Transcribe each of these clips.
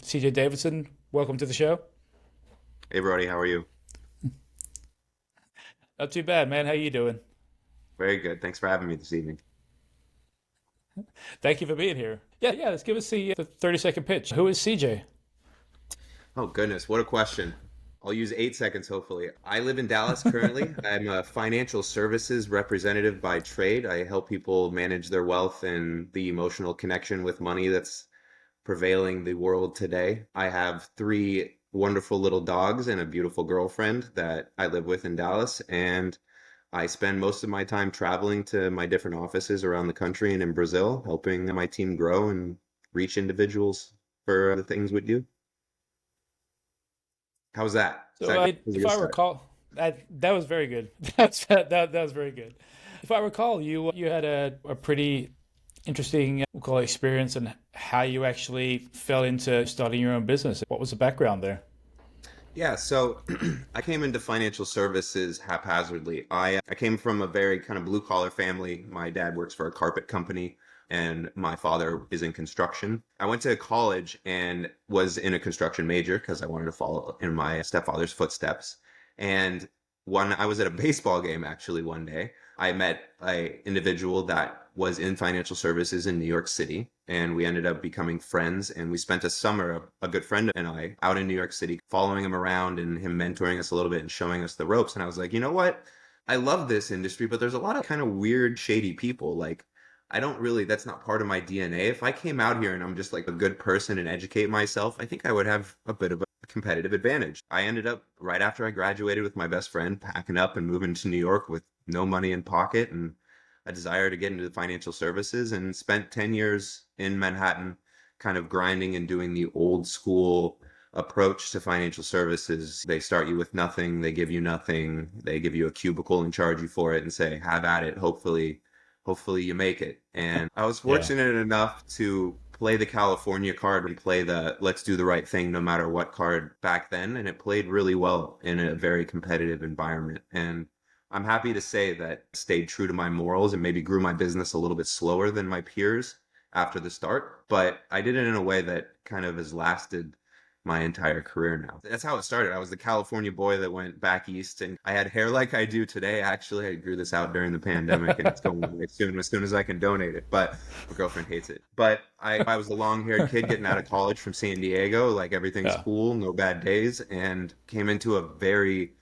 CJ Davidson, welcome to the show. Hey Brody, how are you? Not too bad, man. How you doing? Very good. Thanks for having me this evening. Thank you for being here. Yeah. Let's give us the 30-second pitch. Who is CJ? Oh goodness, what a question. I'll use 8 seconds hopefully. I live in Dallas currently. I'm a financial services representative by trade. I help people manage their wealth and the emotional connection with money that's prevailing the world today. I have three wonderful little dogs and a beautiful girlfriend that I live with in Dallas, and I spend most of my time traveling to my different offices around the country and in Brazil, helping my team grow and reach individuals for the things we do. How's that? Is So, that was a if good I start? recall, that was very good. That was very good. If I recall, you had a pretty interesting, we'll call it experience, and how you actually fell into starting your own business. What was the background there? Yeah, so I came into financial services haphazardly. I came from a very kind of blue collar family. My dad works for a carpet company and my father is in construction. I went to college and was in a construction major because I wanted to follow in my stepfather's footsteps. And when I was at a baseball game actually one day, I met a individual that was in financial services in New York City, and we ended up becoming friends. And we spent a summer, a good friend and I, out in New York City, following him around and him mentoring us a little bit and showing us the ropes. And I was like, you know what? I love this industry, but there's a lot of kind of weird, shady people. Like, I don't really, that's not part of my DNA. If I came out here and I'm just like a good person and educate myself, I think I would have a bit of a competitive advantage. I ended up right after I graduated with my best friend packing up and moving to New York with no money in pocket and a desire to get into the financial services, and spent 10 years in Manhattan kind of grinding and doing the old school approach to financial services. They start you with nothing, they give you nothing, they give you a cubicle and charge you for it and say, have at it. Hopefully you make it. And I was Yeah. fortunate enough to play the California card and play the let's do the right thing no matter what card back then. And it played really well in a very competitive environment. And I'm happy to say that I stayed true to my morals and maybe grew my business a little bit slower than my peers after the start. But I did it in a way that kind of has lasted my entire career now. That's how it started. I was the California boy that went back east, and I had hair like I do today. Actually, I grew this out during the pandemic and it's going away soon as I can donate it. But my girlfriend hates it. But I was a long-haired kid getting out of college from San Diego, like everything's Yeah. cool, no bad days, and came into a very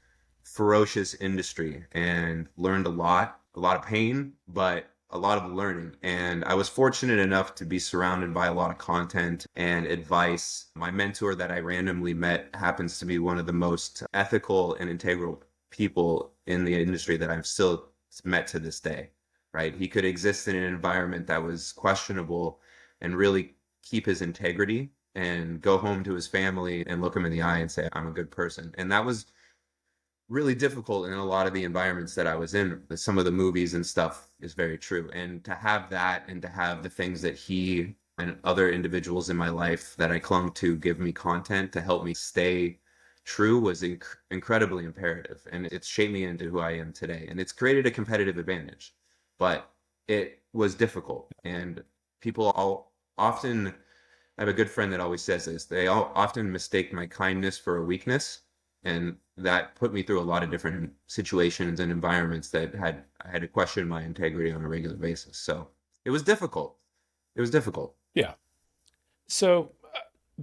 ferocious industry and learned a lot of pain, but a lot of learning. And I was fortunate enough to be surrounded by a lot of content and advice. My mentor that I randomly met happens to be one of the most ethical and integral people in the industry that I've still met to this day, right? He could exist in an environment that was questionable and really keep his integrity and go home to his family and look him in the eye and say, I'm a good person. And that was really difficult in a lot of the environments that I was in. Some of the movies and stuff is very true. And to have that and to have the things that he and other individuals in my life that I clung to give me content to help me stay true was incredibly imperative. And it's shaped me into who I am today. And it's created a competitive advantage. But it was difficult. And people all often, I have a good friend that always says this, they all often mistake my kindness for a weakness, and that put me through a lot of different situations and environments that I had to question my integrity on a regular basis. So it was difficult. It was difficult. Yeah. So,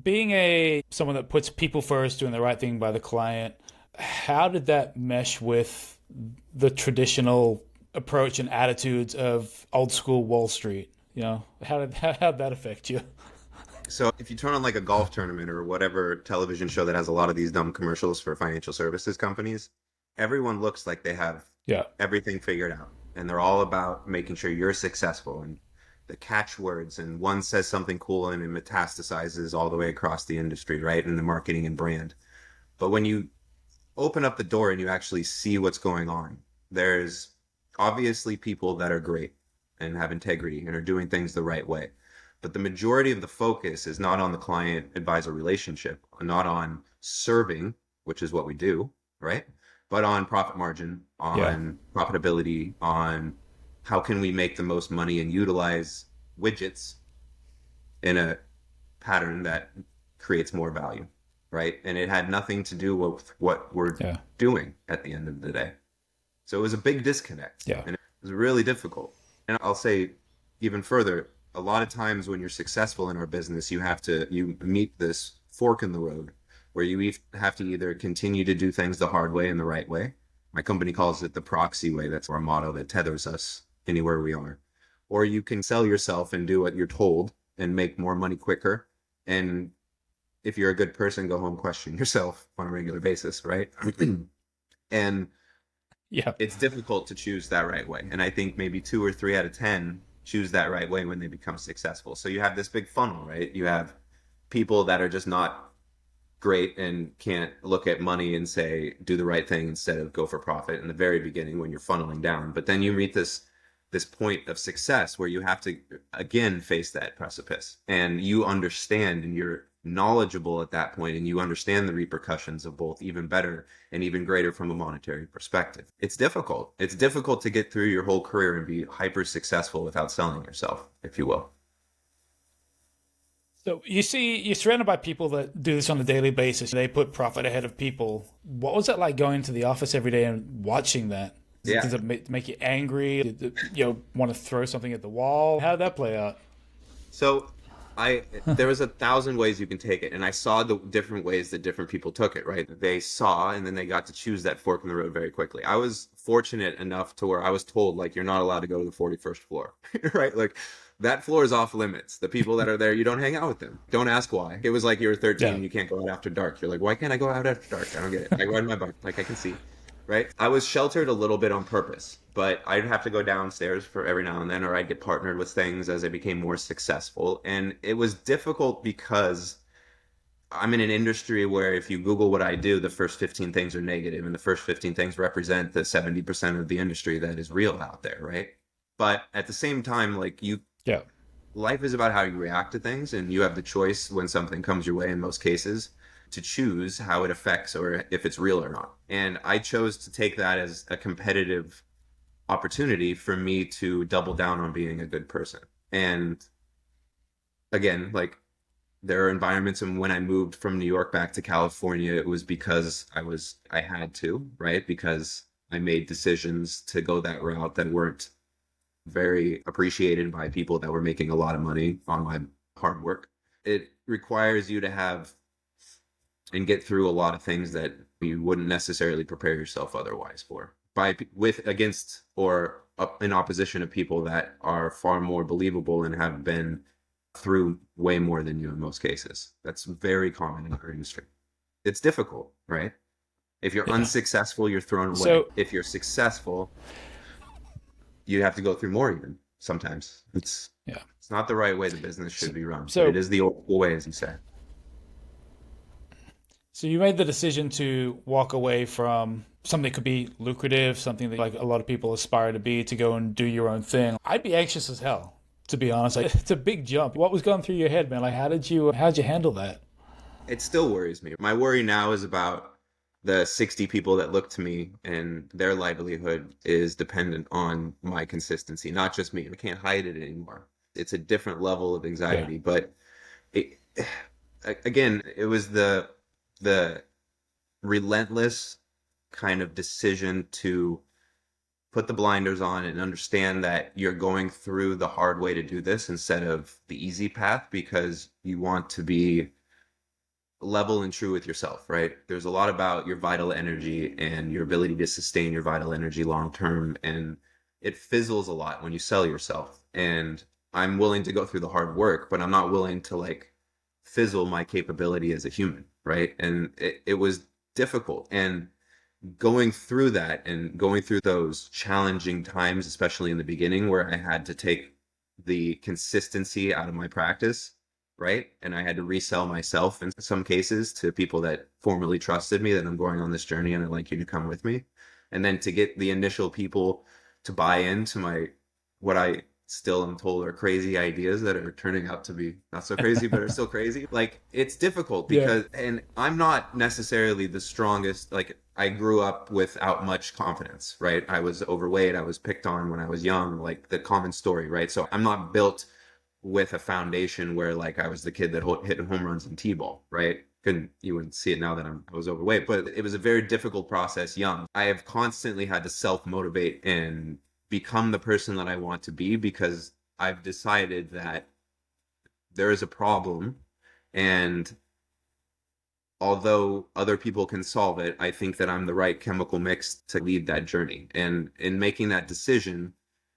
being a someone that puts people first, doing the right thing by the client, how did that mesh with the traditional approach and attitudes of old school Wall Street? How'd that affect you? So if you turn on like a golf tournament or whatever television show that has a lot of these dumb commercials for financial services companies, everyone looks like they have Yeah. everything figured out. And they're all about making sure you're successful and the catchwords. And one says something cool and it metastasizes all the way across the industry, right? In the marketing and brand. But when you open up the door and you actually see what's going on, there's obviously people that are great and have integrity and are doing things the right way. But the majority of the focus is not on the client advisor relationship, not on serving, which is what we do, right? But on profit margin, Yeah. on profitability, on how can we make the most money and utilize widgets in a pattern that creates more value, right? And it had nothing to do with what we're Yeah. doing at the end of the day. So it was a big disconnect Yeah. and it was really difficult. And I'll say even further, a lot of times when you're successful in our business, you meet this fork in the road where have to either continue to do things the hard way and the right way. My company calls it the Proxy way. That's our motto that tethers us anywhere we are. Or you can sell yourself and do what you're told and make more money quicker. And if you're a good person, go home, question yourself on a regular basis, right? And Yeah. it's difficult to choose that right way. And I think maybe 2 or 3 out of 10 choose that right way when they become successful. So you have this big funnel, right? You have people that are just not great and can't look at money and say, do the right thing instead of go for profit in the very beginning when you're funneling down. But then you reach this point of success where you have to again face that precipice and you understand and you're knowledgeable at that point and you understand the repercussions of both even better and even greater from a monetary perspective. It's difficult. It's difficult to get through your whole career and be hyper successful without selling yourself, if you will. So you see, you're surrounded by people that do this on a daily basis. They put profit ahead of people. What was it like going to the office every day and watching that? Yeah. Does it make you angry? Did you want to throw something at the wall? How did that play out? So there was 1,000 ways you can take it, and I saw the different ways that different people took it, right? They saw, and then they got to choose that fork in the road very quickly. I was fortunate enough to where I was told, like, you're not allowed to go to the 41st floor, right? Like, that floor is off limits. The people that are there, you don't hang out with them. Don't ask why. It was like you were 13 Yeah. and you can't go out after dark. You're like, why can't I go out after dark? I don't get it. I ride my bike, like I can see. Right? I was sheltered a little bit on purpose, but I'd have to go downstairs for every now and then, or I'd get partnered with things as I became more successful. And it was difficult because I'm in an industry where if you Google what I do, the first 15 things are negative, and the first 15 things represent the 70% of the industry that is real out there, right? But at the same time, Yeah. life is about how you react to things, and you have the choice when something comes your way in most cases to choose how it affects or if it's real or not. And I chose to take that as a competitive opportunity for me to double down on being a good person. And again, like there are environments, and when I moved from New York back to California, it was because I had to, right? Because I made decisions to go that route that weren't very appreciated by people that were making a lot of money on my hard work. It requires you to have and get through a lot of things that you wouldn't necessarily prepare yourself otherwise for with against or in opposition of people that are far more believable and have been through way more than you in most cases. That's very common in our industry. It's difficult, right? If you're Yeah. unsuccessful, you're thrown away. So If you're successful, you have to go through more even sometimes. yeah. It's not the right way the business should be run, but it So is the old school way, as you said. so you made the decision to walk away from something that could be lucrative, something that like a lot of people aspire to be, to go and do your own thing. I'd be anxious as hell, to be honest. Like, it's a big jump. What was going through your head, man? Like how'd you handle that? It still worries me. My worry now is about the 60 people that look to me and their livelihood is dependent on my consistency, not just me. I can't hide it anymore. It's a different level of Yeah. anxiety, but it, again, it was the relentless kind of decision to put the blinders on and understand that you're going through the hard way to do this instead of the easy path because you want to be level and true with yourself, right? There's a lot about your vital energy and your ability to sustain your vital energy long term, and it fizzles a lot when you sell yourself. And I'm willing to go through the hard work, but I'm not willing to like fizzle my capability as a human, right? And it was difficult. And going through that and going through those challenging times, especially in the beginning where I had to take the consistency out of my practice, right? And I had to resell myself in some cases to people that formerly trusted me that I'm going on this journey and I'd like you to come with me. And then to get the initial people to buy into what I still am told are crazy ideas that are turning out to be not so crazy, but are still crazy. Like it's difficult Yeah. because, and I'm not necessarily the strongest, like I grew up without much confidence, right? I was overweight. I was picked on when I was young, like the common story, right? So I'm not built with a foundation where like I was the kid that hit home runs in T-ball, right? You wouldn't see it now that I was overweight, but it was a very difficult process young. I have constantly had to self-motivate and become the person that I want to be because I've decided that there is a problem, and although other people can solve it, I think that I'm the right chemical mix to lead that journey. And in making that decision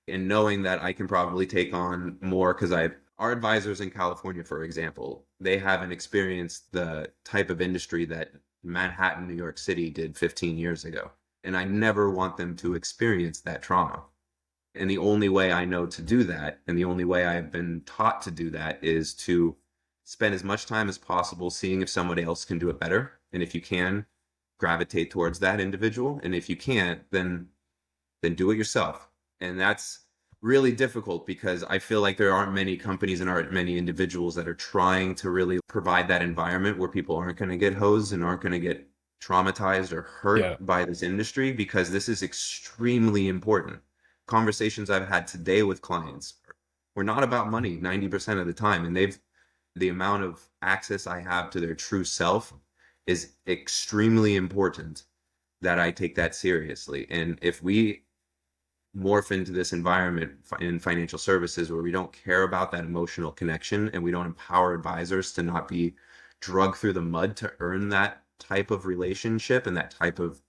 and knowing that I can probably take on more, because our advisors in California, for example, they haven't experienced the type of industry that Manhattan, New York City did 15 years ago. And I never want them to experience that trauma. And the only way I know to do that, and the only way I've been taught to do that, is to spend as much time as possible seeing if somebody else can do it better. And if you can, gravitate towards that individual. And if you can't, then do it yourself. And that's really difficult because I feel like there aren't many companies and aren't many individuals that are trying to really provide that environment where people aren't going to get hosed and aren't going to get traumatized or Yeah. hurt by this industry, because this is extremely important. Conversations I've had today with clients were not about money 90% of the time, and the amount of access I have to their true self is extremely important, that I take that seriously. And if we morph into this environment in financial services where we don't care about that emotional connection and we don't empower advisors to not be drugged through the mud to earn that type of relationship and that type of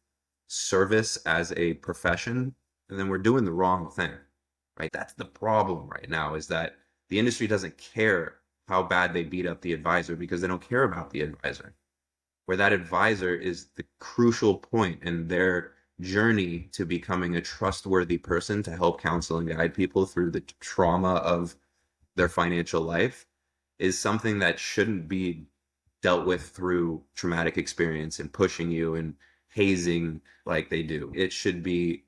service as a profession, then we're doing the wrong thing, right? That's the problem right now, is that the industry doesn't care how bad they beat up the advisor because they don't care about the advisor. Where that advisor is the crucial point in their journey to becoming a trustworthy person to help counsel and guide people through the trauma of their financial life, is something that shouldn't be dealt with through traumatic experience and pushing you and hazing like they do. It should be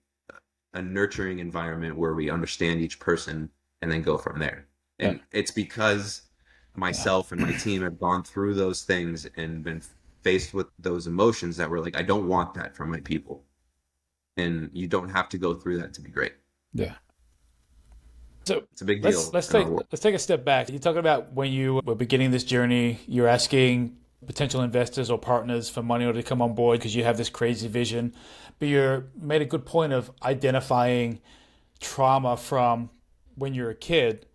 a nurturing environment where we understand each person and then go from there. Yeah. And it's because Yeah. myself and my team have gone through those things and been faced with those emotions that we're like, I don't want that from my people. And you don't have to go through that to be great. Yeah. So It's a big let's deal let's in our take world. let's take a step back. You're talking about when you were beginning this journey, you're asking potential investors or partners for money to come on board because you have this crazy vision. But you made a good point of identifying trauma from when you're a kid,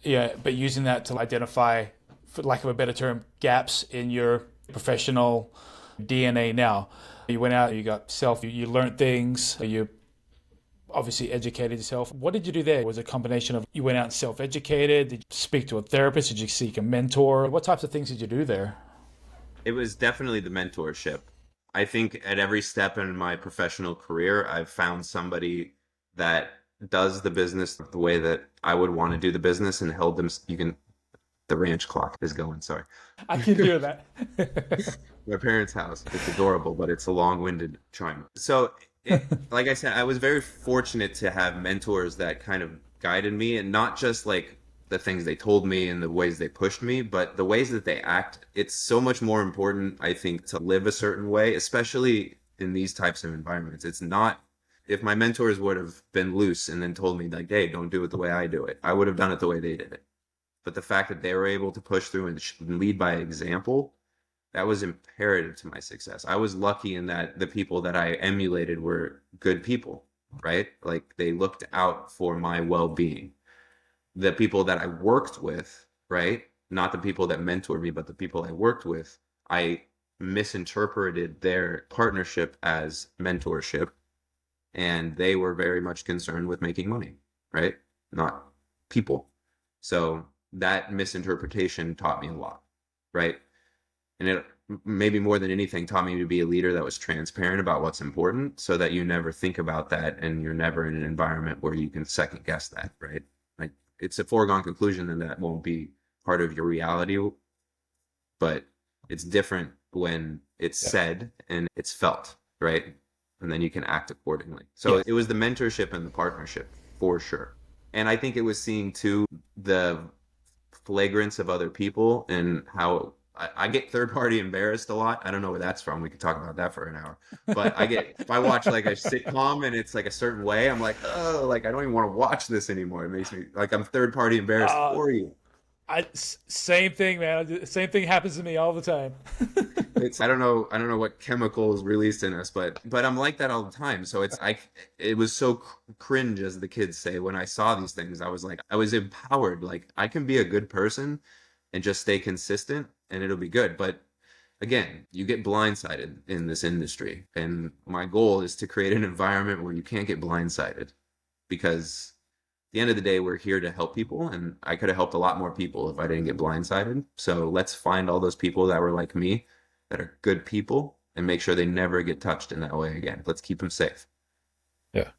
yeah, but using that to identify, for lack of a better term, gaps in your professional DNA now. You went out, you got self, you learned things, you obviously educated yourself. What did you do there? Was it a combination of you went out and self-educated? Did you speak to a therapist? Did you seek a mentor? What types of things did you do there? It was definitely the mentorship. I think at every step in my professional career, I've found somebody that does the business the way that I would want to do the business and held them. The ranch clock is going, sorry. I can hear that. My parents' house. It's adorable, but it's a long-winded chime. So, like I said, I was very fortunate to have mentors that kind of guided me, and not just like the things they told me and the ways they pushed me, but the ways that they act. It's so much more important, I think, to live a certain way, especially in these types of environments. It's not, if my mentors would have been loose and then told me like, hey, don't do it the way I do it, I would have done it the way they did it. But the fact that they were able to push through and lead by example, that was imperative to my success. I was lucky in that the people that I emulated were good people, right? Like they looked out for my well-being. The people that I worked with, right? Not the people that mentored me, but the people I worked with, I misinterpreted their partnership as mentorship, and they were very much concerned with making money, right? Not people. So that misinterpretation taught me a lot, right? And it maybe more than anything taught me to be a leader that was transparent about what's important, so that you never think about that and you're never in an environment where you can second guess that, right? Like it's a foregone conclusion and that won't be part of your reality, but it's different when it's Yeah. said and it's felt, right? And then you can act accordingly. Yeah. So it was the mentorship and the partnership for sure. And I think it was seeing too the flagrance of other people and how I get third party embarrassed a lot. I don't know where that's from. We could talk about that for an hour. But if I watch like a sitcom and it's like a certain way, I'm like, oh, like I don't even want to watch this anymore. It makes me like I'm third party embarrassed Uh, for you. Same thing, man. Same thing happens to me all the time. It's I don't know what chemical is released in us, but I'm like that all the time. So it was so cringe, as the kids say, when I saw these things. I was like, I was empowered. Like I can be a good person and just stay consistent, and it'll be good. But again, you get blindsided in this industry, and my goal is to create an environment where you can't get blindsided, because at the end of the day, we're here to help people, and I could have helped a lot more people if I didn't get blindsided. So let's find all those people that were like me, that are good people, and make sure they never get touched in that way again. Let's keep them safe. Yeah.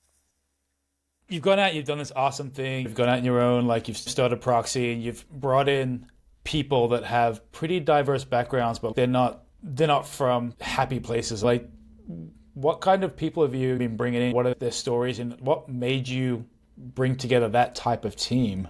You've gone out, you've done this awesome thing. You've gone out on your own, like you've started Proxy, and you've brought in people that have pretty diverse backgrounds, but they're not from happy places. Like, what kind of people have you been bringing in? What are their stories, and what made you bring together that type of team?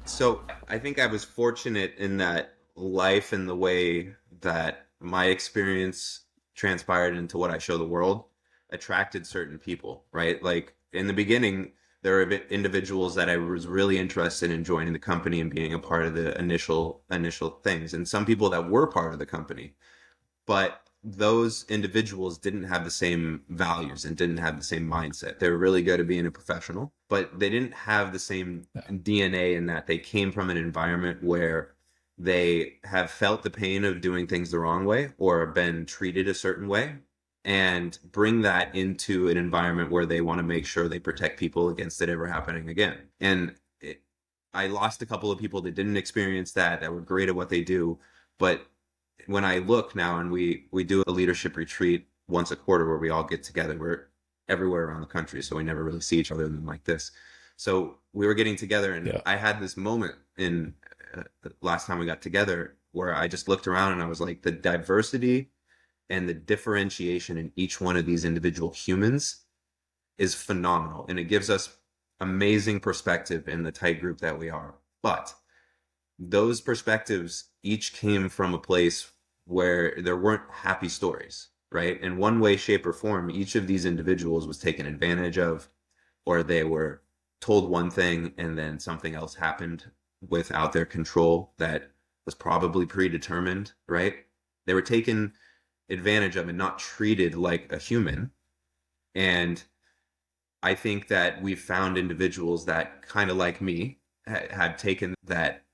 So I think I was fortunate in that life and the way that my experience transpired into what I show the world attracted certain people, right? Like in the beginning, there were individuals that I was really interested in joining the company and being a part of the initial things, and some people that were part of the company, but those individuals didn't have the same values and didn't have the same mindset. They were really good at being a professional, but they didn't have the same DNA, in that they came from an environment where they have felt the pain of doing things the wrong way or been treated a certain way, and bring that into an environment where they want to make sure they protect people against it ever happening again. And I lost a couple of people that didn't experience that were great at what they do, but when I look now, and we do a leadership retreat once a quarter where we all get together. We're everywhere around the country, so we never really see each other than like this. So we were getting together, and Yeah. I had this moment in the last time we got together where I just looked around and I was like, the diversity and the differentiation in each one of these individual humans is phenomenal, and it gives us amazing perspective in the tight group that we are. But those perspectives each came from a place where there weren't happy stories, right? In one way, shape, or form, each of these individuals was taken advantage of, or they were told one thing and then something else happened without their control that was probably predetermined, right? They were taken advantage of and not treated like a human. And I think that we've found individuals that, kind of like me, had taken that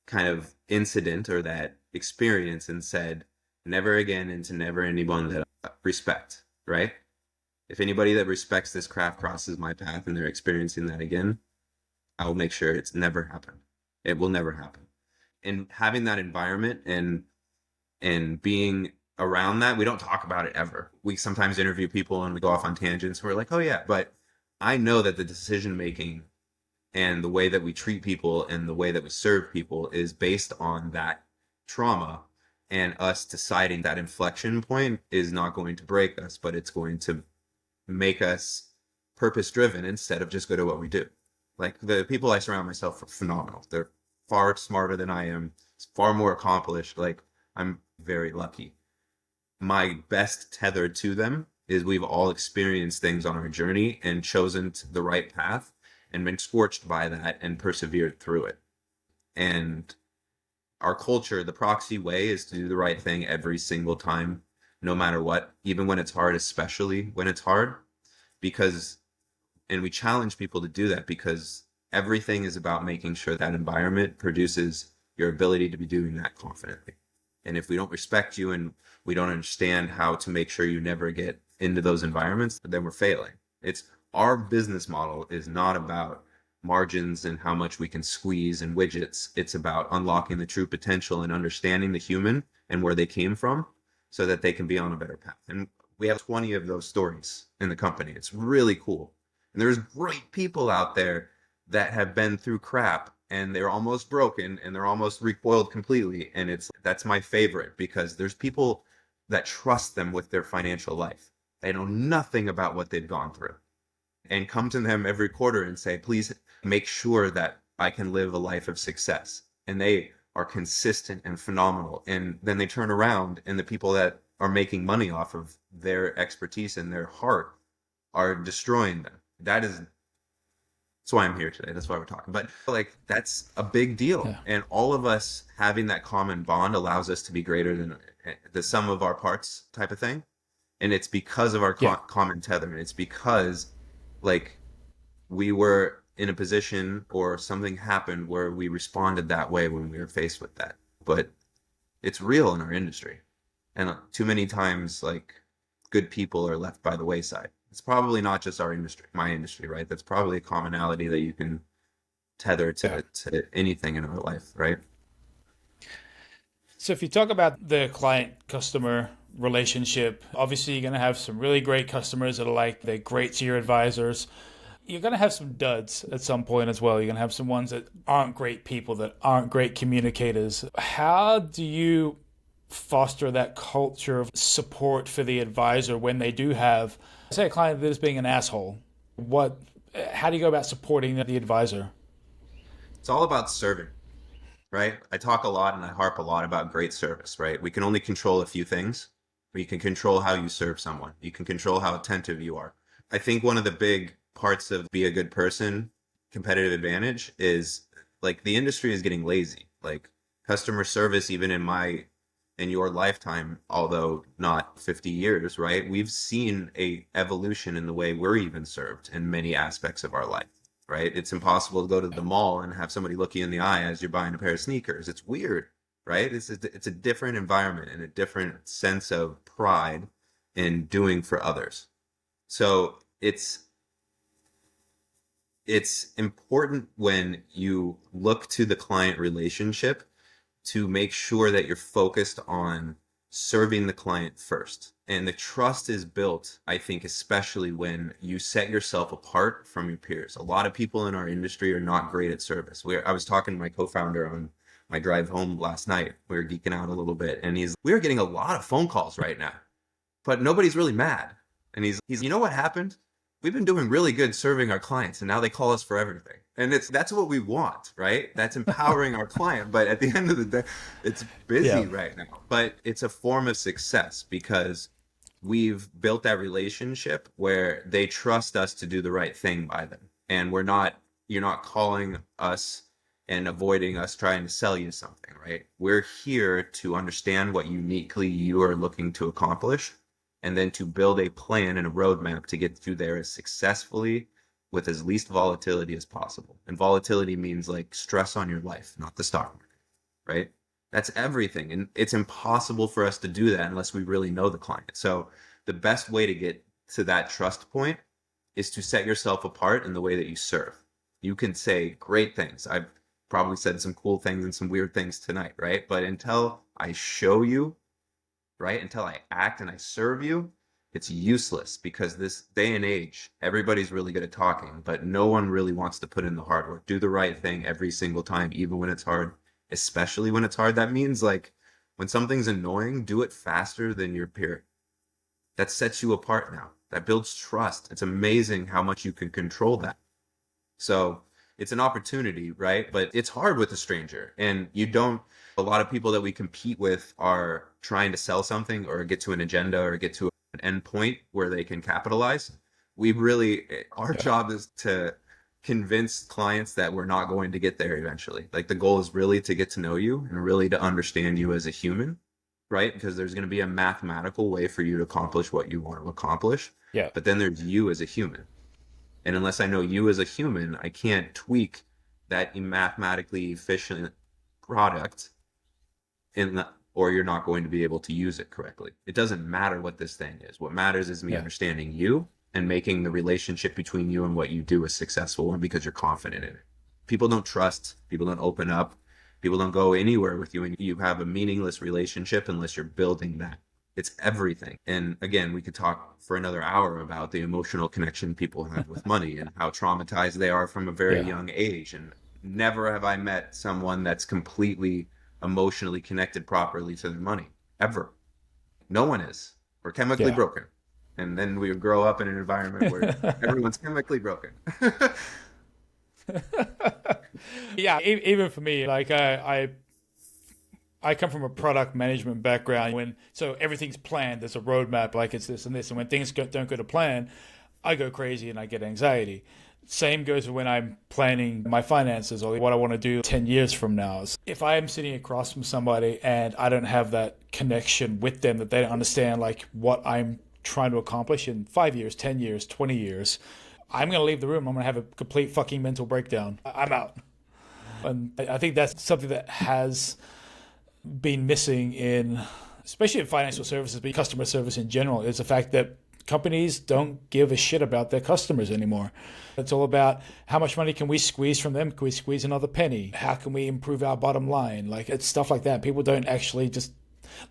kind of incident or that experience and said, never again, and to never anyone that I respect, right? If anybody that respects this craft crosses my path and they're experiencing that again, I will make sure it's never happened. It will never happen. And having that environment and being around that, we don't talk about it ever. We sometimes interview people and we go off on tangents. We're like, oh yeah, but I know that the decision making and the way that we treat people and the way that we serve people is based on that trauma, and us deciding that inflection point is not going to break us, but it's going to make us purpose driven instead of just good at what we do. Like the people I surround myself are phenomenal. They're far smarter than I am, far more accomplished. Like I'm very lucky. My best tether to them is we've all experienced things on our journey and chosen the right path and been scorched by that and persevered through it. And our culture, the Proxy way, is to do the right thing every single time, no matter what, even when it's hard, especially when it's hard, because, and we challenge people to do that because everything is about making sure that environment produces your ability to be doing that confidently. And if we don't respect you and we don't understand how to make sure you never get into those environments, then we're failing. It's our business model is not about margins and how much we can squeeze and widgets. It's about unlocking the true potential and understanding the human and where they came from so that they can be on a better path. And we have 20 of those stories in the company. It's really cool. And there's great people out there that have been through crap and they're almost broken and they're almost recoiled completely. And that's my favorite because there's people that trust them with their financial life. They know nothing about what they've gone through and come to them every quarter and say, please make sure that I can live a life of success. And they are consistent and phenomenal. And then they turn around and the people that are making money off of their expertise and their heart are destroying them. That is That's why I'm here today. That's why we're talking. But like that's a big deal. Yeah. And all of us having that common bond allows us to be greater than the sum of our parts type of thing. And it's because of our Yeah. common tether. And it's because like we were in a position or something happened where we responded that way when we were faced with that. But it's real in our industry. And too many times, like good people are left by the wayside. It's probably not just our industry, my industry, right? That's probably a commonality that you can tether Yeah. to anything in our life, right? So if you talk about the client customer relationship, obviously you're going to have some really great customers that are like they're great to your advisors. You're going to have some duds at some point as well. You're going to have some ones that aren't great people, that aren't great communicators. How do you foster that culture of support for the advisor when they do have, say, a client that is being an asshole? What, how do you go about supporting the advisor? It's all about serving, right? I talk a lot and I harp a lot about great service, right? We can only control a few things. But you can control how you serve someone. You can control how attentive you are. I think one of the big parts of be a good person competitive advantage is like the industry is getting lazy. Like customer service, even in your lifetime, although not 50 years, right? We've seen a evolution in the way we're even served in many aspects of our life, right? It's impossible to go to the mall and have somebody look you in the eye as you're buying a pair of sneakers. It's weird, right? It's a different environment and a different sense of pride in doing for others. So it's important when you look to the client relationship to make sure that you're focused on serving the client first. And the trust is built, I think, especially when you set yourself apart from your peers. A lot of people in our industry are not great at service. I was talking to my co-founder on my drive home last night. We were geeking out a little bit, and we are getting a lot of phone calls right now, but nobody's really mad. And you know what happened? We've been doing really good serving our clients, and now they call us for everything. And that's what we want, right? That's empowering our client. But at the end of the day, it's busy Yeah. right now. But it's a form of success because we've built that relationship where they trust us to do the right thing by them. And you're not calling us and avoiding us trying to sell you something, right? We're here to understand what uniquely you are looking to accomplish and then to build a plan and a roadmap to get you there as successfully with as least volatility as possible. And volatility means like stress on your life, not the stock market, right? That's everything. And it's impossible for us to do that unless we really know the client. So the best way to get to that trust point is to set yourself apart in the way that you serve. You can say great things. I've probably said some cool things and some weird things tonight, right? But until I show you, right? Until I act and I serve you, it's useless because this day and age, everybody's really good at talking, but no one really wants to put in the hard work. Do the right thing every single time, even when it's hard, especially when it's hard. That means like when something's annoying, do it faster than your peer. That sets you apart now. That builds trust. It's amazing how much you can control that. So it's an opportunity, right? But it's hard with a stranger. And a lot of people that we compete with are trying to sell something or get to an agenda or get to an end point where they can capitalize. Our Yeah. job is to convince clients that we're not going to get there eventually. Like the goal is really to get to know you and really to understand you as a human, right? Because there's going to be a mathematical way for you to accomplish what you want to accomplish. Yeah. But then there's you as a human. And unless I know you as a human, I can't tweak that mathematically efficient product or you're not going to be able to use it correctly. It doesn't matter what this thing is. What matters is me Yeah. understanding you and making the relationship between you and what you do a successful one because you're confident in it. People don't trust, people don't open up, people don't go anywhere with you, and you have a meaningless relationship unless you're building that. It's everything. And again, we could talk for another hour about the emotional connection people have with money and how traumatized they are from a very Yeah. young age. And never have I met someone that's completely emotionally connected properly to their money, ever. No one is. We're chemically Yeah. broken. And then we grow up in an environment where everyone's chemically broken. Yeah. Even for me, like I come from a product management background so everything's planned. There's a roadmap, like it's this and this. And when things don't go to plan, I go crazy and I get anxiety. Same goes when I'm planning my finances or what I want to do 10 years from now. If I am sitting across from somebody and I don't have that connection with them, that they don't understand like what I'm trying to accomplish in 5 years, 10 years, 20 years, I'm going to leave the room. I'm going to have a complete fucking mental breakdown. I'm out. And I think that's something that has been missing in, especially in financial services, but customer service in general, is the fact that companies don't give a shit about their customers anymore. It's all about how much money can we squeeze from them? Can we squeeze another penny? How can we improve our bottom line? Like, it's stuff like that. People don't actually just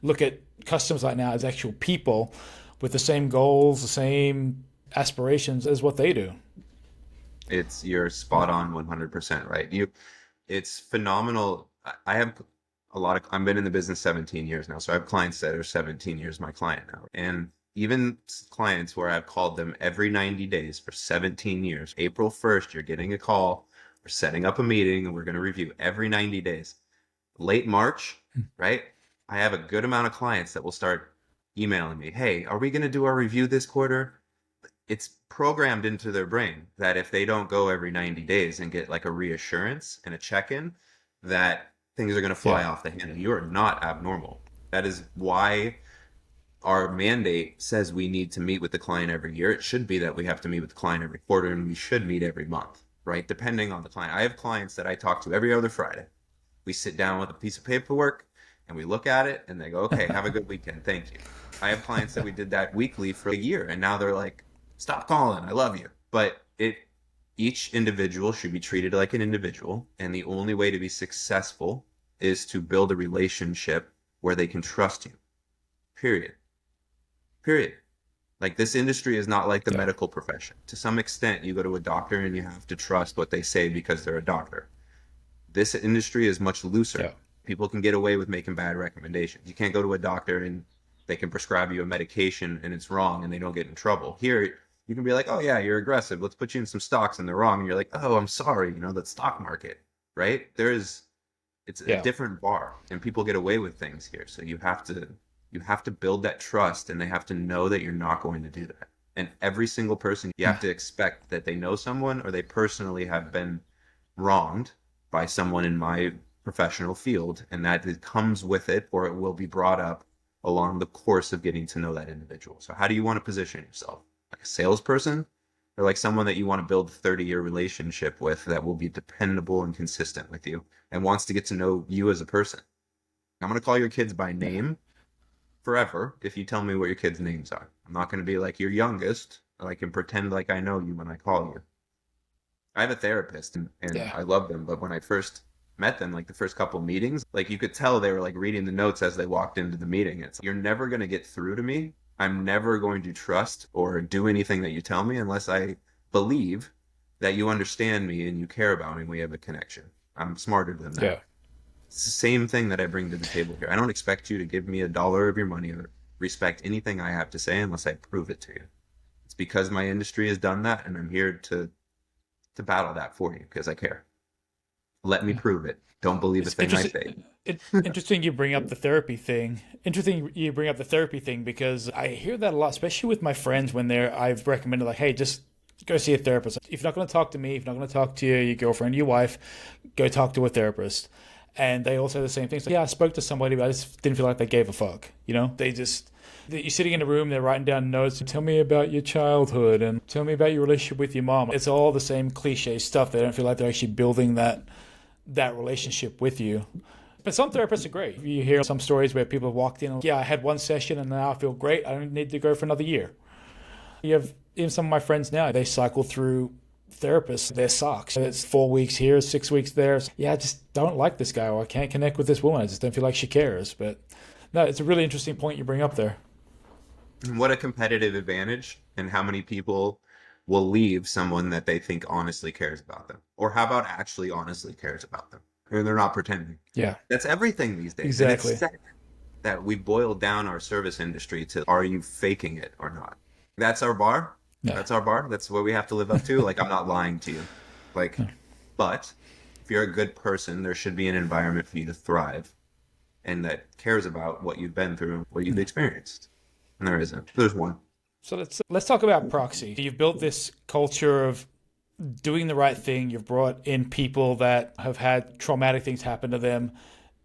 look at customers right now as actual people with the same goals, the same aspirations as what they do. You're spot on 100% right. It's phenomenal. I have I've been in the business 17 years now. So I have clients that are 17 years my client now. And even clients where I've called them every 90 days for 17 years, April 1st, you're getting a call, we're setting up a meeting and we're going to review every 90 days. Late March, right? I have a good amount of clients that will start emailing me, hey, are we going to do our review this quarter? It's programmed into their brain that if they don't go every 90 days and get like a reassurance and a check-in, that things are going to fly Yeah. off the handle. You are not abnormal. That is why our mandate says we need to meet with the client every year. It should be that we have to meet with the client every quarter, and we should meet every month, right? Depending on the client. I have clients that I talk to every other Friday. We sit down with a piece of paperwork and we look at it and they go, okay, have a good weekend. Thank you. I have clients that we did that weekly for a year, and now they're like, stop calling. I love you. But each individual should be treated like an individual. And the only way to be successful is to build a relationship where they can trust you. Period. Period. Like, this industry is not like the Yeah. medical profession. To some extent, you go to a doctor and you have to trust what they say because they're a doctor. This industry is much looser. Yeah. People can get away with making bad recommendations. You can't go to a doctor and they can prescribe you a medication and it's wrong and they don't get in trouble. Here, you can be like, oh yeah, you're aggressive. Let's put you in some stocks and they're wrong. And you're like, oh, I'm sorry. The stock market, right? It's a Yeah. different bar and people get away with things here. So you have to build that trust and they have to know that you're not going to do that. And every single person, you have to expect that they know someone or they personally have been wronged by someone in my professional field, and that it comes with it or it will be brought up along the course of getting to know that individual. So how do you want to position yourself? Like a salesperson or like someone that you want to build a 30-year relationship with that will be dependable and consistent with you and wants to get to know you as a person? I'm going to call your kids by name forever if you tell me what your kids' names are. I'm not going to be like your youngest. I can pretend like I know you when I call you. I have a therapist and Yeah. I love them, but when I first met them, like the first couple meetings, like you could tell they were like reading the notes as they walked into the meeting. It's you're never going to get through to me. I'm never going to trust or do anything that you tell me unless I believe that you understand me and you care about me and we have a connection. I'm smarter than that. Yeah. It's the same thing that I bring to the table here. I don't expect you to give me a dollar of your money or respect anything I have to say unless I prove it to you. It's because my industry has done that and I'm here to battle that for you because I care. Let me prove it. Don't believe a It's thing I say. interesting. Interesting you bring up the therapy thing. Interesting you bring up the therapy thing because I hear that a lot, especially with my friends when I've recommended like, hey, just go see a therapist. If you're not going to talk to me, if you're not going to talk to your girlfriend, your wife, go talk to a therapist. And they all say the same things. Like, yeah, I spoke to somebody, but I just didn't feel like they gave a fuck. You're sitting in a room, they're writing down notes. Tell me about your childhood and tell me about your relationship with your mom. It's all the same cliche stuff. They don't feel like they're actually building that relationship with you. But some therapists are great. You hear some stories where people have walked in and, yeah, I had one session and now I feel great. I don't need to go for another year. You have even some of my friends now, they cycle through therapists, their socks. It's 4 weeks here, 6 weeks there. Yeah, I just don't like this guy or I can't connect with this woman. I just don't feel like she cares. But no, it's a really interesting point you bring up there. What a competitive advantage, and how many people will leave someone that they think honestly cares about them, or how about actually honestly cares about them, and they're not pretending. Yeah, That's everything these days, and it's exactly. sad that we boiled down our service industry to are you faking it or not? That's our bar. Yeah. That's our bar. That's what we have to live up to. Like, I'm not lying to you. Like, but if you're a good person, there should be an environment for you to thrive and that cares about what you've been through, what you've experienced. And there isn't. There's one. So let's talk about Proxy. You've built this culture of doing the right thing. You've brought in people that have had traumatic things happen to them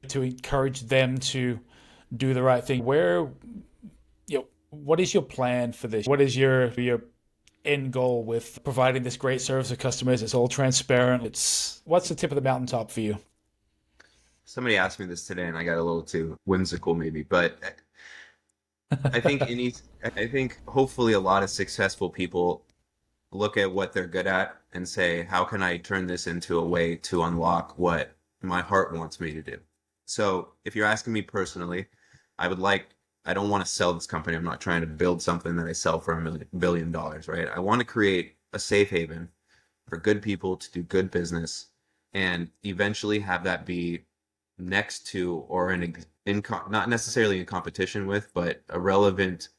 to encourage them to do the right thing. What is your plan for this? What is your end goal with providing this great service to customers? It's all transparent. It's what's the tip of the mountaintop for you? Somebody asked me this today, and I got a little too whimsical, maybe, but I think any, I think hopefully a lot of successful people look at what they're good at and say, how can I turn this into a way to unlock what my heart wants me to do? So if you're asking me personally, I would like, I don't want to sell this company. I'm not trying to build something that I sell for $1 billion, right? I want to create a safe haven for good people to do good business and eventually have that be next to or not necessarily in competition with, but a relevant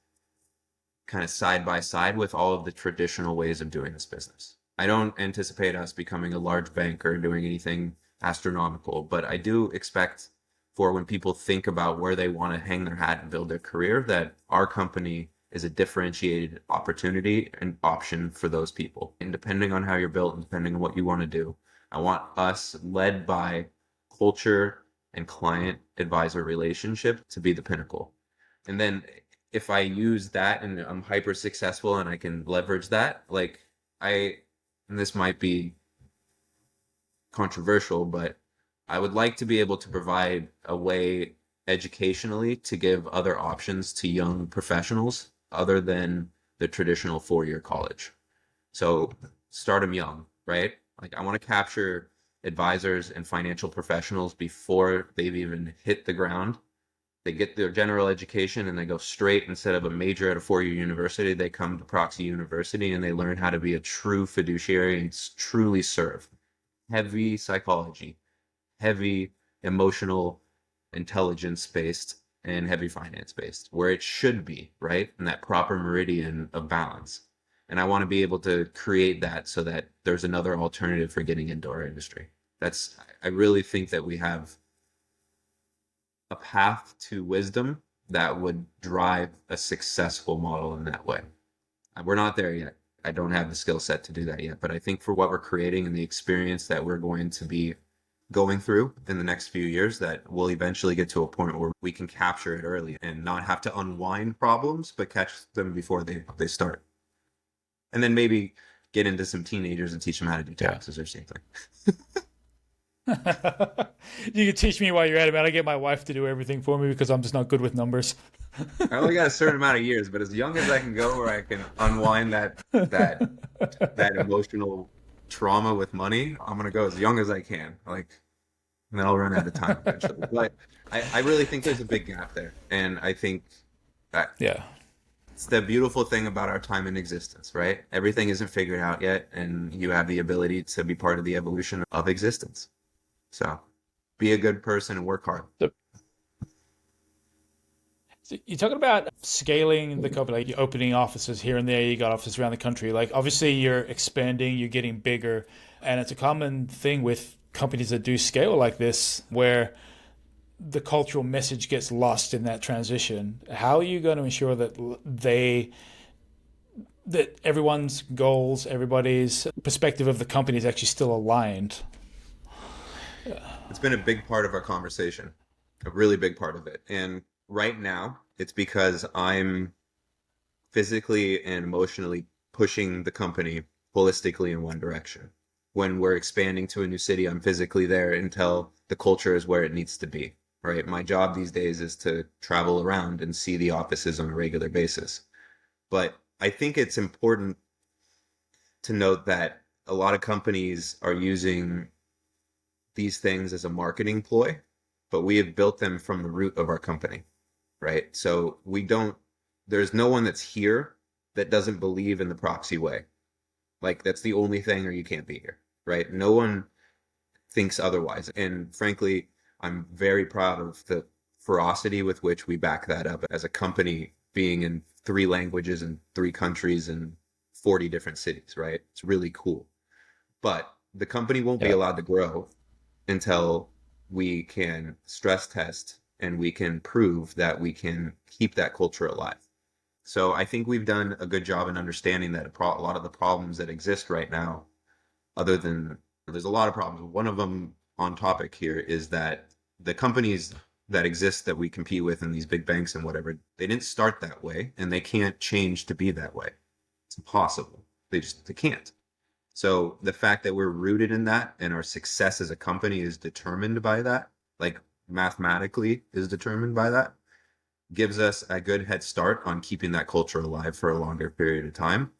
kind of side by side with all of the traditional ways of doing this business. I don't anticipate us becoming a large bank or doing anything astronomical, but I do expect for when people think about where they want to hang their hat and build their career, that our company is a differentiated opportunity and option for those people. And depending on how you're built and depending on what you want to do, I want us led by culture and client advisor relationship to be the pinnacle. And then if I use that and I'm hyper successful and I can leverage that, like I, and this might be controversial, but I would like to be able to provide a way educationally to give other options to young professionals other than the traditional 4-year college. So start them young, right? Like I want to capture advisors and financial professionals before they've even hit the ground. They get their general education and they go straight, instead of a major at a 4-year university, they come to Proxy University and they learn how to be a true fiduciary and truly serve. Heavy psychology, heavy emotional intelligence based, and heavy finance based, where it should be, right? In that proper meridian of balance. And I want to be able to create that so that there's another alternative for getting into our industry. I really think that we have a path to wisdom that would drive a successful model in that way. We're not there yet. I don't have the skill set to do that yet, but I think for what we're creating and the experience that we're going to be going through in the next few years, that we'll eventually get to a point where we can capture it early and not have to unwind problems, but catch them before they start. And then maybe get into some teenagers and teach them how to do Yeah. taxes or something. You can teach me while you're at it, man. I get my wife to do everything for me because I'm just not good with numbers. I only got a certain amount of years, but as young as I can go, where I can unwind that emotional trauma with money, I'm gonna go as young as I can. Like, and then I'll run out of time eventually. But I really think there's a big gap there, and I think that Yeah. it's the beautiful thing about our time in existence, right? Everything isn't figured out yet, and you have the ability to be part of the evolution of existence. So, be a good person and work hard. So you're talking about scaling the company, like you're opening offices here and there, you got offices around the country. Like obviously you're expanding, you're getting bigger, and it's a common thing with companies that do scale like this where the cultural message gets lost in that transition. How are you going to ensure that everyone's goals, everybody's perspective of the company is actually still aligned? It's been a big part of our conversation, a really big part of it. And right now, it's because I'm physically and emotionally pushing the company holistically in one direction. When we're expanding to a new city, I'm physically there until the culture is where it needs to be, right? My job these days is to travel around and see the offices on a regular basis. But I think it's important to note that a lot of companies are using these things as a marketing ploy, but we have built them from the root of our company, right? So there's no one that's here that doesn't believe in the Proxy way. Like that's the only thing, or you can't be here, right? No one thinks otherwise. And frankly, I'm very proud of the ferocity with which we back that up as a company, being in 3 languages and 3 countries and 40 different cities, right? It's really cool. But the company won't be Yeah. allowed to grow until we can stress test and we can prove that we can keep that culture alive. So I think we've done a good job in understanding that a lot of the problems that exist right now other than there's a lot of problems. One of them on topic here is that the companies that exist that we compete with in these big banks and whatever, they didn't start that way and they can't change to be that way. It's impossible. They can't. So the fact that we're rooted in that and our success as a company is determined by that, like mathematically is determined by that, gives us a good head start on keeping that culture alive for a longer period of time.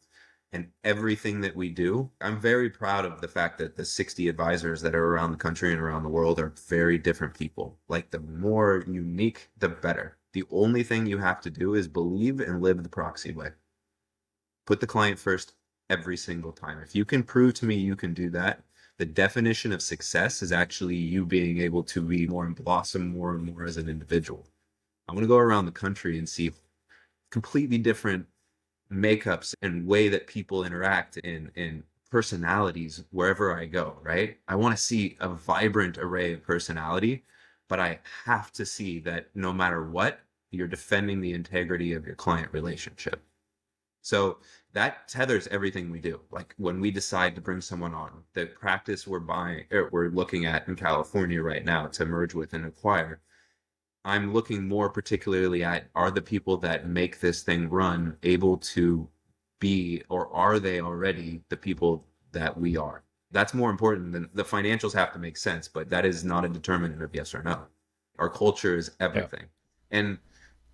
And everything that we do, I'm very proud of the fact that the 60 advisors that are around the country and around the world are very different people. Like the more unique, the better. The only thing you have to do is believe and live the Proxy way. Put the client first every single time. If you can prove to me you can do that, the definition of success is actually you being able to be more and blossom more and more as an individual. I'm going to go around the country and see completely different makeups and way that people interact in personalities wherever I go, right? I want to see a vibrant array of personality, but I have to see that no matter what, you're defending the integrity of your client relationship. So that tethers everything we do. Like when we decide to bring someone on, the practice we're looking at in California right now to merge with and acquire, I'm looking more particularly at are the people that make this thing run able to be, or are they already the people that we are? That's more important than the financials have to make sense, but that is not a determinant of yes or no. Our culture is Yeah. everything. And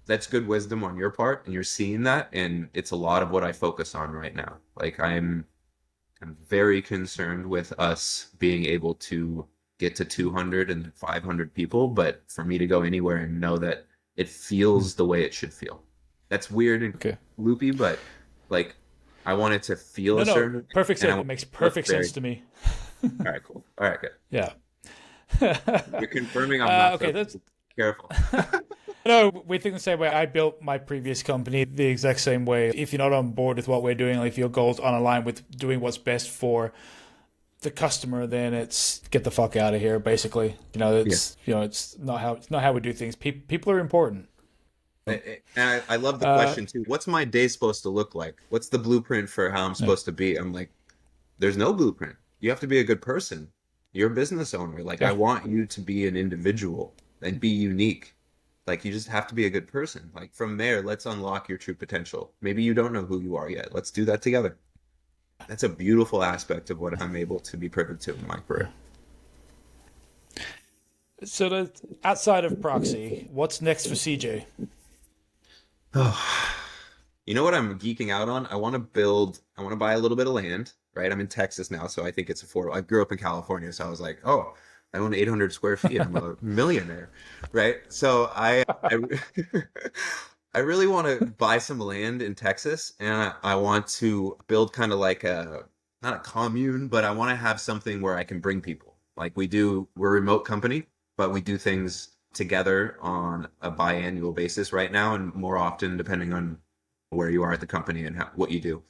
that's good wisdom on your part, and you're seeing that, and it's a lot of what I focus on right now. Like I'm very concerned with us being able to get to 200 and 500 people, but for me to go anywhere and know that it feels the way it should feel. That's weird and Okay. loopy, but like I want it to feel No, a no, certain way, perfect and I sense. It want makes it to look perfect very sense to me. all right, cool. All right, good. Yeah. You're confirming I'm not Okay, so that's careful. no. We think the same way. I built my previous company the exact same way. If you're not on board with what we're doing, like if your goals aren't aligned with doing what's best for the customer, then it's get the fuck out of here. Basically, Yeah. it's not how we do things. People are important. And I love the Uh, question too. What's my day supposed to look like? What's the blueprint for how I'm yeah, supposed to be? I'm like, there's no blueprint. You have to be a good person. You're a business owner. Like, I yeah. want you to be an individual and be unique. Like, you just have to be a good person. Like, from there, let's unlock your true potential. Maybe you don't know who you are yet. Let's do that together. That's a beautiful aspect of what I'm able to be privy to in my career. So outside of Proxy, what's next for CJ? You know what I'm geeking out on? I want to buy a little bit of land, right? I'm in Texas now, so I think it's affordable. I grew up in California, so I was like, oh, I own 800 square feet. I'm a millionaire, right? I really want to buy some land in Texas, and I want to build kind of like not a commune, but I want to have something where I can bring people. Like we're a remote company, but we do things together on a biannual basis right now, and more often depending on where you are at the company and what you do.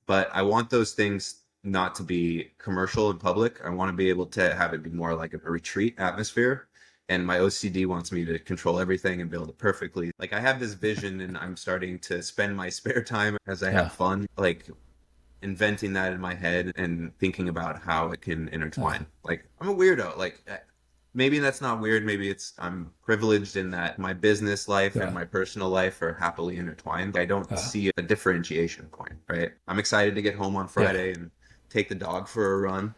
But I want those things not to be commercial and public. I want to be able to have it be more like a retreat atmosphere. And my OCD wants me to control everything and build it perfectly. Like I have this vision and I'm starting to spend my spare time as I have Yeah. fun, like inventing that in my head and thinking about how it can intertwine. Like I'm a weirdo. Like maybe that's not weird. Maybe it's I'm privileged in that my business life and Yeah. my personal life are happily intertwined. I don't Uh, see a differentiation point, right? I'm excited to get home on yeah. Friday and take the dog for a run,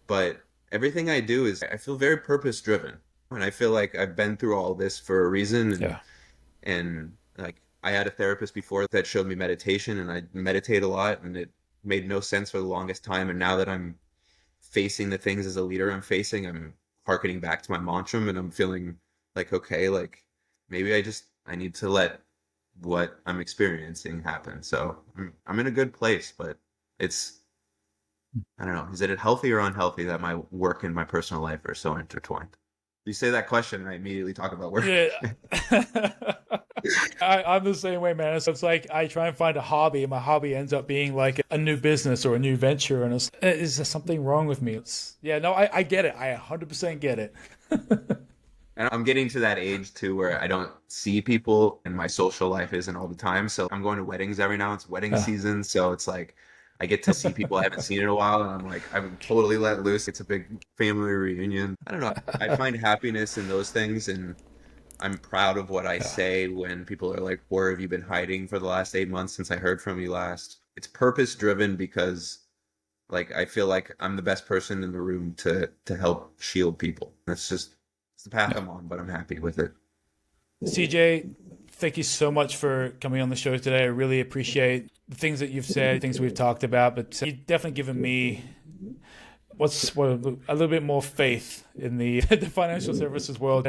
but everything I do is I feel very purpose driven. And I feel like I've been through all this for a reason Yeah. and like I had a therapist before that showed me meditation and I meditate a lot and it made no sense for the longest time and now that I'm facing the things as a leader I'm facing, I'm harkening back to my mantra and I'm feeling like, okay, like maybe I need to let what I'm experiencing happen. So I'm in a good place, but it's, I don't know, is it healthy or unhealthy that my work and my personal life are so intertwined? You say that question and I immediately talk about work. Yeah. I'm the same way, man. So it's like I try and find a hobby, and my hobby ends up being like a new business or a new venture. And is there something wrong with me? Yeah, no, I get it. I 100% get it. And I'm getting to that age too where I don't see people and my social life isn't all the time. So I'm going to weddings every now. It's wedding Uh, season. So it's like I get to see people I haven't seen in a while, and I'm like, I'm totally let loose. It's a big family reunion. I don't know. I find happiness in those things, and I'm proud of what I say when people are like, "Where have you been hiding for the last 8 months since I heard from you last?" It's purpose driven because like I feel like I'm the best person in the room to help shield people. That's just it's the path I'm on, but I'm happy with it. CJ, thank you so much for coming on the show today. I really appreciate the things that you've said, things we've talked about, but you've definitely given me a little bit more faith in the the financial services world.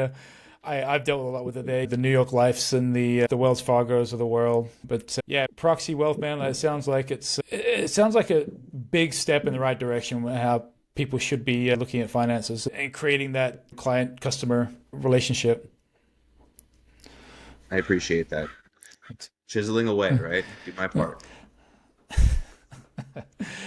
I've dealt with a lot with it, the New York Lifes and the Wells Fargo's of the world. But yeah, Proxy Wealth, man, it sounds like a big step in the right direction with how people should be looking at finances and creating that client customer relationship. I appreciate that. Chiseling away, right? Do my part.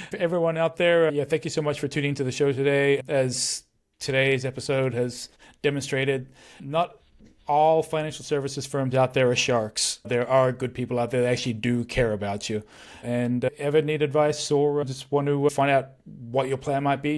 For everyone out there, yeah, thank you so much for tuning to the show today. As today's episode has demonstrated, not all financial services firms out there are sharks. There are good people out there that actually do care about you. And ever need advice or just want to find out what your plan might be,